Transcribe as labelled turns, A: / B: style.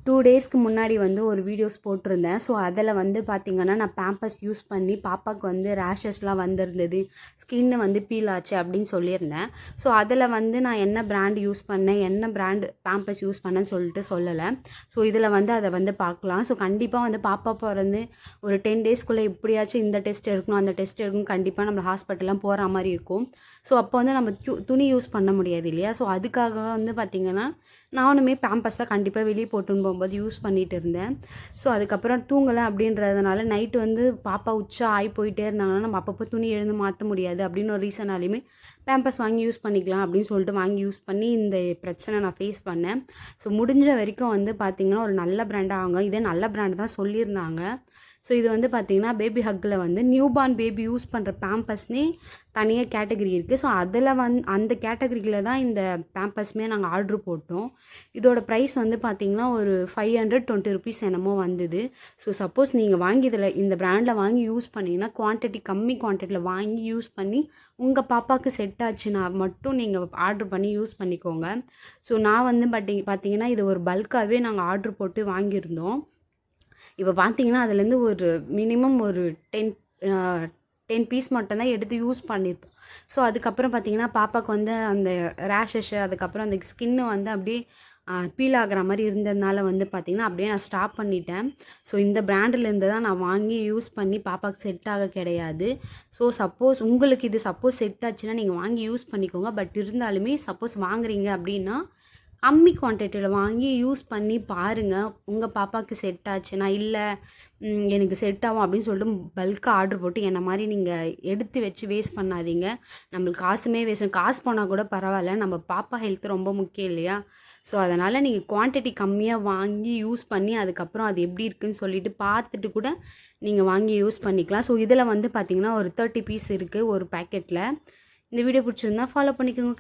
A: 2 டேஸ்க்கு முன்னாடி வந்து ஒரு வீடியோஸ் போட்டிருந்தேன். ஸோ அதில் வந்து பார்த்திங்கன்னா நான் பேம்பர்ஸ் யூஸ் பண்ணி பாப்பாவுக்கு வந்து ரேஷஸ்லாம் வந்திருந்தது, ஸ்கின்னு வந்து பீல் ஆச்சு அப்படின்னு சொல்லியிருந்தேன். ஸோ அதில் வந்து நான் என்ன பிராண்ட் யூஸ் பண்ணேன், என்ன பிராண்ட் பேம்பர்ஸ் யூஸ் பண்ணேன்னு சொல்லிட்டு சொல்லலை. ஸோ இதில் வந்து அதை வந்து பார்க்கலாம். ஸோ கண்டிப்பாக வந்து பாப்பா பிறந்து ஒரு 10 டேஸ்க்குள்ளே எப்படியாச்சும் இந்த டெஸ்ட் எடுக்கணும் அந்த டெஸ்ட் எடுக்கணும், கண்டிப்பாக நம்ம ஹாஸ்பிட்டல்லாம் போகிற மாதிரி இருக்கும். ஸோ அப்போ வந்து நம்ம துணி யூஸ் பண்ண முடியாது இல்லையா. ஸோ அதுக்காக வந்து பார்த்திங்கன்னா நானுமே பேம்பர்ஸ் தான் கண்டிப்பாக வெளியே போட்டுன்னு போகும்போது யூஸ் பண்ணிகிட்டு இருந்தேன். ஸோ அதுக்கப்புறம் தூங்கலை அப்படின்றதுனால நைட்டு வந்து பாப்பா உச்சா ஆகி போயிட்டே இருந்தாங்கன்னா நம்ம அப்பப்போ துணி எழுந்து மாற்ற முடியாது அப்படின்னு ஒரு ரீசனாலையுமே பேம்பர்ஸ் வாங்கி யூஸ் பண்ணிக்கலாம் அப்படின்னு சொல்லிட்டு வாங்கி யூஸ் பண்ணி இந்த பிரச்சனை நான் ஃபேஸ் பண்ணேன். ஸோ முடிஞ்ச வரைக்கும் வந்து பார்த்திங்கன்னா ஒரு நல்ல பிராண்டாக வாங்க, இதே நல்ல பிராண்டு தான் சொல்லியிருந்தாங்க. ஸோ இது வந்து பார்த்திங்கன்னா பேபி ஹக்கில் வந்து நியூ பார்ன் பேபி யூஸ் பண்ணுற பேம்பர்ஸ்னே தனியாக கேட்டகரி இருக்குது. ஸோ அதில் அந்த கேட்டகரியில் தான் இந்த பேம்பர்ஸுமே நாங்கள் ஆர்ட்ரு போட்டோம். இதோட ப்ரைஸ் வந்து பார்த்திங்கன்னா ஒரு 520 ருபீஸ் என்னமோ வந்தது. ஸோ சப்போஸ் நீங்கள் வாங்கி இந்த பிராண்டில் வாங்கி யூஸ் பண்ணிங்கன்னா கம்மி குவான்டிட்டியில் வாங்கி யூஸ் பண்ணி உங்கள் பாப்பாவுக்கு செட் ஆச்சுன்னா மட்டும் நீங்கள் ஆர்ட்ரு பண்ணி யூஸ் பண்ணிக்கோங்க. ஸோ நான் வந்து பார்த்திங்கன்னா இது ஒரு பல்காகவே நாங்கள் ஆர்ட்ரு போட்டு வாங்கியிருந்தோம். இப்போ பார்த்தீங்கன்னா அதுலேருந்து ஒரு மினிமம் ஒரு 10 பீஸ் மட்டும்தான் எடுத்து யூஸ் பண்ணியிருப்போம். ஸோ அதுக்கப்புறம் பார்த்திங்கன்னா பாப்பாவுக்கு வந்து அந்த ரேஷஸ்ஸு அதுக்கப்புறம் அந்த ஸ்கின்னு வந்து அப்படியே பீல் ஆகிற மாதிரி இருந்ததுனால வந்து பார்த்திங்கன்னா அப்படியே நான் ஸ்டாப் பண்ணிட்டேன். ஸோ இந்த பிராண்டிலேருந்து தான் நான் வாங்கி யூஸ் பண்ணி பாப்பாவுக்கு செட் ஆக கிடையாது. ஸோ சப்போஸ் உங்களுக்கு இது செட் ஆச்சுன்னா நீங்கள் வாங்கி யூஸ் பண்ணிக்கோங்க. பட் இருந்தாலுமே சப்போஸ் வாங்குறீங்க அப்படின்னா கம்மி குவான்டிட்டியில் வாங்கி யூஸ் பண்ணி பாருங்கள். உங்கள் பாப்பாவுக்கு செட் ஆச்சுன்னா இல்லை எனக்கு செட் ஆகும் அப்படின்னு சொல்லிட்டு பல்காக ஆர்டர் போட்டு என்ன மாதிரி நீங்கள் எடுத்து வச்சு வேஸ்ட் பண்ணாதீங்க. நம்மளுக்கு காசுமே காசு போனால் கூட பரவாயில்ல, நம்ம பாப்பா ஹெல்த் ரொம்ப முக்கியம் இல்லையா. ஸோ அதனால் நீங்கள் குவான்டிட்டி கம்மியாக வாங்கி யூஸ் பண்ணி அதுக்கப்புறம் அது எப்படி இருக்குதுன்னு சொல்லிட்டு பார்த்துட்டு கூட நீங்கள் வாங்கி யூஸ் பண்ணிக்கலாம். ஸோ இதில் வந்து பார்த்திங்கன்னா ஒரு 30 பீஸ் இருக்குது ஒரு பேக்கெட்டில். இந்த வீடியோ பிடிச்சிருந்தா ஃபாலோ பண்ணிக்கோங்க.